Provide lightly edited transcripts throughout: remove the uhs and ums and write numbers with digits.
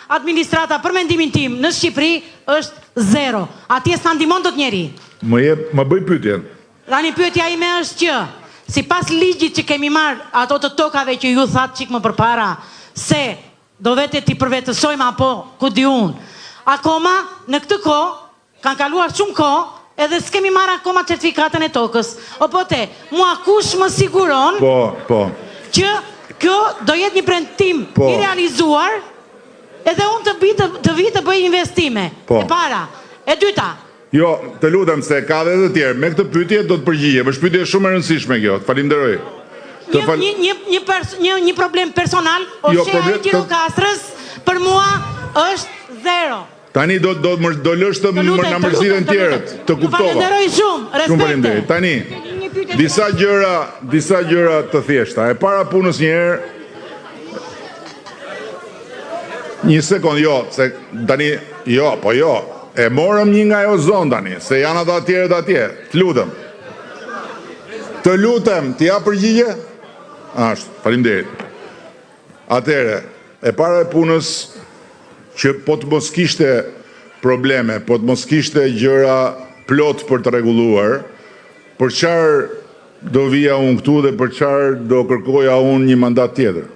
administrata për mendimin tim në Shqipëri është 0. Atje s'na ndihmon dot njeri. Më bëj pyetjen. Tani pyetja ime është që sipas ligjit që kemi marr ato të tokave që ju thatë çik më përpara se do vetë ti përvetësojmë apo ku di unë. Akoma në këtë kohë kanë kaluar shumë kohë edhe s'kemi marrë akoma certifikatën e tokës. Mua kush më siguron që kjo do jetë një premtim i realizuar edhe unë të vi të bëj investime. E para. E dyta. Jo, të lutem se ka dhe të tjerë. Me këtë pyetje do të përgjigje. Është pyetje shumë e rëndësishme kjo. Falenderoj. Një problem personal, Osheja e Gjirokastrës për mua është 0. Tani do lësh të na mërziten tjerët, të kuptova. Falenderoj shumë, respekte. Tani, disa gjëra të thjeshta. E para punës njëherë, një sekond, se tani, e morëm një nga jo zonë tani, se janë ata tjerët atje, të lutem, t'ja përgjigje? Ashtë, faleminderit. Atere, e para e punës, që po të mos kishte probleme, po të mos kishte gjëra plot për të rregulluar, për çfarë do vija unë këtu dhe për çfarë do kërkoja unë një mandat tjetër.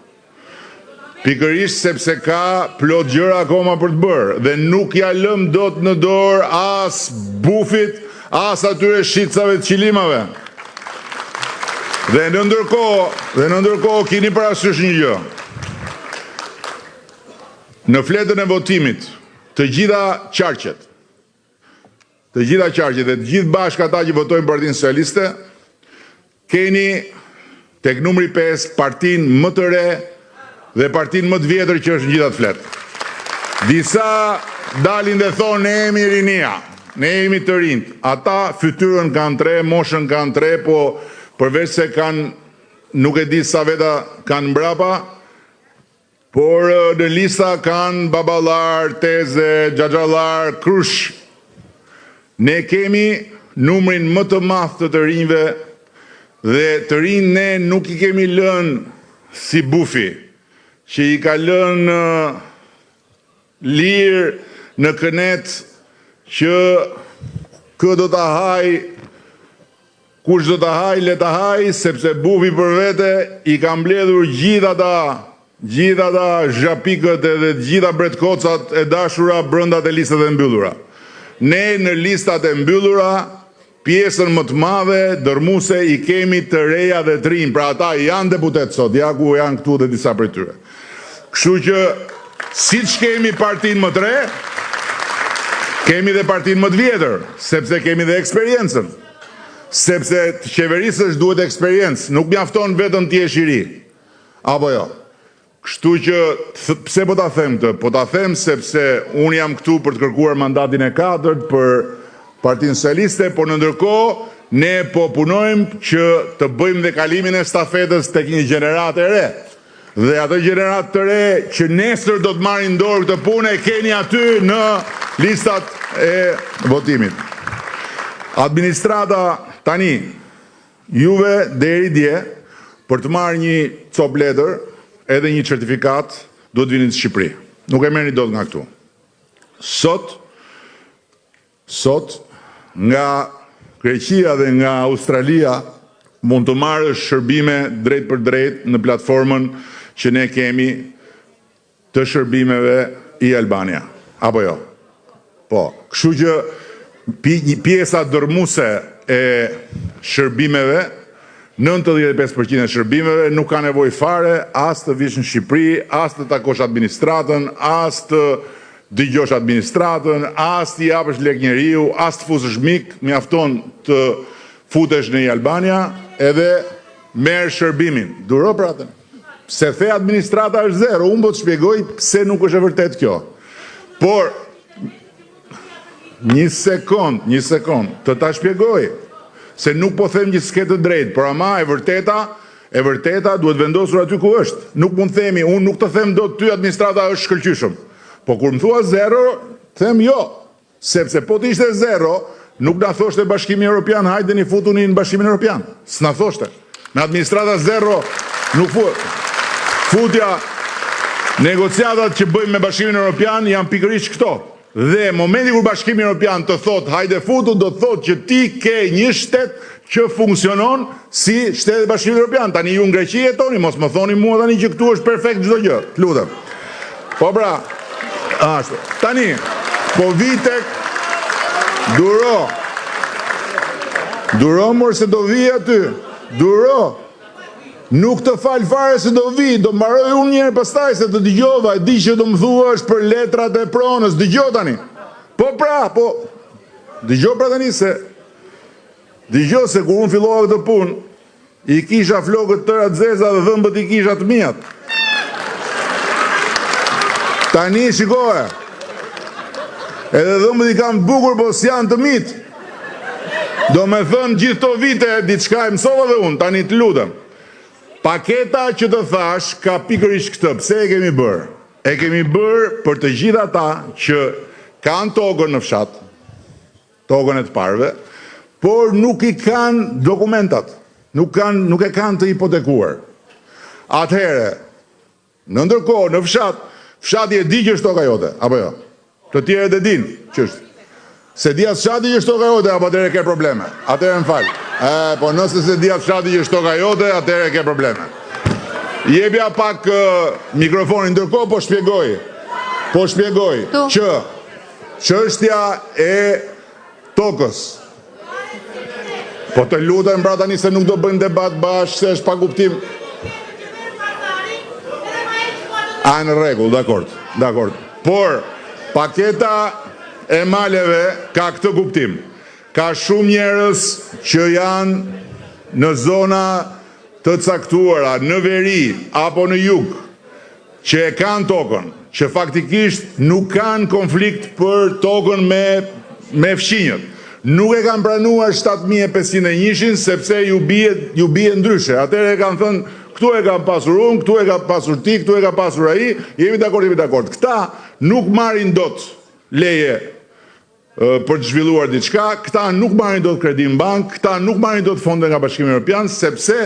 Pikërisht sepse ka plot gjëra akoma për të bërë dhe nuk ja lëm dot në dorë as bufit, as atyre shitcave të qilimave. Dhe në ndërkohë keni parasysh një gjë. Në fletën e votimit, të gjitha qarqet dhe të gjithë bashkë ata që votojnë Partinë Socialiste, keni tek numri 5 partinë më të re dhe partinë më të vjetër që është në gjitha të fletë. Disa dalin dhe thonë ne jemi rinia, ne jemi të rinjt. Ata fytyrën kanë 3, moshën kanë 3, po përveç se kanë, nuk e di sa veta kanë mbrapa, por në lista kanë babalar, teze, xhaxhallar, krush. Ne kemi numrin më të madh të rinjve dhe të rinj ne nuk I kemi lënë si bufi, që I ka lënë lirë në kënet që kë do të haj, kush do të haj, le të haj, sepse bufi për vete I ka mbledhur gjitha ta zhapikët edhe gjitha bretkocat e dashura brënda të listat e mbyllura. Ne në listat e mbyllura, pjesën më të madhe, dërmuse I kemi të reja dhe të rinj, pra ata janë deputet sot, ja ku janë këtu dhe disa për tyre. Kështu që, si që kemi partinë më të re, kemi dhe partinë më të vjetër, sepse kemi dhe eksperiencën. Sepse të qeverisësh duhet eksperiencë, nuk mjafton vetëm ti e shiri. Apo jo. Kështu që, pse po ta them të? Po ta them sepse unë jam këtu për të kërkuar mandatin e 4 për Partinë Socialiste, por në ndërkohë ne po punojmë që të bëjmë dhe kalimin e stafetës tek një gjenerat e re. Dhe atë gjenerat të re që nesër do të marrin dorë këtë punë e keni aty në listat e votimit. Administrata tani, juve deri dje, për të marrë një cop letër, edhe një certifikat, do të vini në Shqipëri. Nuk e merrni dot nga këtu. Sot, nga Greqia dhe nga Australia, mund të marrësh shërbime drejt për drejt në platformën që ne kemi të shërbimeve I Albania. Apo jo? Po, kështu që pjesa dërmuese e shërbimeve 95% e shërbimeve nuk ka nevojë fare as të vish në Shqipëri, as të takosh administratën, as të dëgjosh administratën, as të japësh lek njeriu, as të fusësh mik, mjafton të futesh në Albania edhe merr shërbimin. Duro për atë. Se the administrata është 0, unë po të shpjegoj pse nuk është e vërtet kjo. Por një sekond, të ta shpjegoj. Se nuk po them që s'ke të drejtë, por ama e vërteta duhet vendosur aty ku është. Nuk mund themi, unë nuk të them do ty administrata është shkëlqyshëm. Po kur më thua 0, them jo. Sepse po të ishte 0, nuk na thoshte Bashkimi Evropian, hajde një futuni në Bashkimin Evropian. S'na thoshte. Me administrata 0, nuk futja negociatat që bëjmë me Bashkimin Evropian janë pikërisht këto. Dhe momenti kur Bashkimi Evropian të thot hajde futu, do të thot që ti ke një shtet që funksionon si shteti i Bashkimit Evropian. Tani ju në Greqi jetoni, mos më thoni mua tani që këtu është perfekt çdo gjë. Lutem. Po pra, ashtu. Tani, po vitek Duro mor se do vi aty. Duro. Nuk të fal fare se do vi, do mbaroj unë njëherë pastaj se të dëgjova, e di që do më thua është për letrat e pronës, dëgjoj tani. Po pra, po dëgjoj pra tani se kur unë fillova këtë punë, i kisha flokët tëra të zeza dhe dhëmbët i kisha të mijat. Tani shikoje. Edhe dhëmbët i kam bukur, po s'janë të mitë. Do me thënë gjithë to vite, diçka e mësova dhe unë, tani të lutem. Paketa që të thash ka pikërisht këtë. Pse e kemi bërë? E kemi bërë për të gjitha ta që kanë tokën në fshat, tokën e të parve, por nuk i kanë dokumentat, nuk e kanë të hipotekuar. Atëhere, në ndërkohë, në fshati e di që është toka jote, apo jo? Të tjerët e din që është. Se di atë fshati që është toka jote, apo atëhere ke probleme. Atëhere më falë. Po nëse se di atë fshati që është toka jote, atëhere ke probleme. Jepja pak mikrofonin, ndërkohë po shpjegoj që çështja e tokës. Po të lutem pra tani se nuk do bëjmë debat bashkë, se është pa kuptim. Në rregull, dakord. Por paketa e maleve ka këtë kuptim. Ka shumë njerëz që janë në zona të caktuara, në veri apo në jug, që e kanë tokën, që faktikisht nuk kanë konflikt për tokën me fqinjët. Nuk e kanë pranuar 7501 sepse ju bie ndryshe. Atëherë e kanë thënë, këtu e kam pasur unë, këtu e kam pasur ti, këtu e kam pasur ai, jemi dakord. Këta nuk marrin dot leje për të zhvilluar diçka, këta nuk marrin dot kredi në bank, këta nuk marrin dot fonde nga Bashkimi Evropian sepse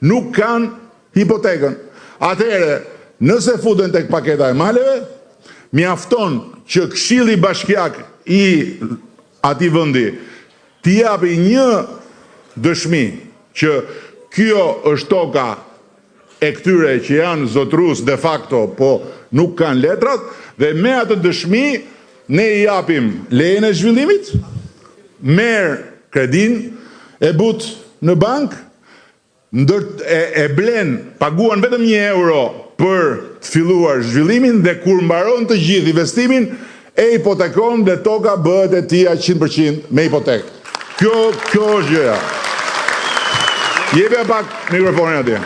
nuk kanë hipotekën. Atëherë, nëse futen tek paketa e maleve, mjafton që Këshilli Bashkiak i atij vendi t'i japi një dëshmi që kjo është toka e këtyre që janë zotrues de facto, po nuk kanë letrat, dhe me atë dëshmi ne i japim lejen e zhvillimit, merr kredin, e but në bank, e blen, paguan vetëm €1 për të filluar zhvillimin dhe kur mbaron të gjithë investimin, e hipotekon dhe toka bëhet e tij 100% me hipotekë. Kjo është gjëja. Jepja pak mikrofonin atje.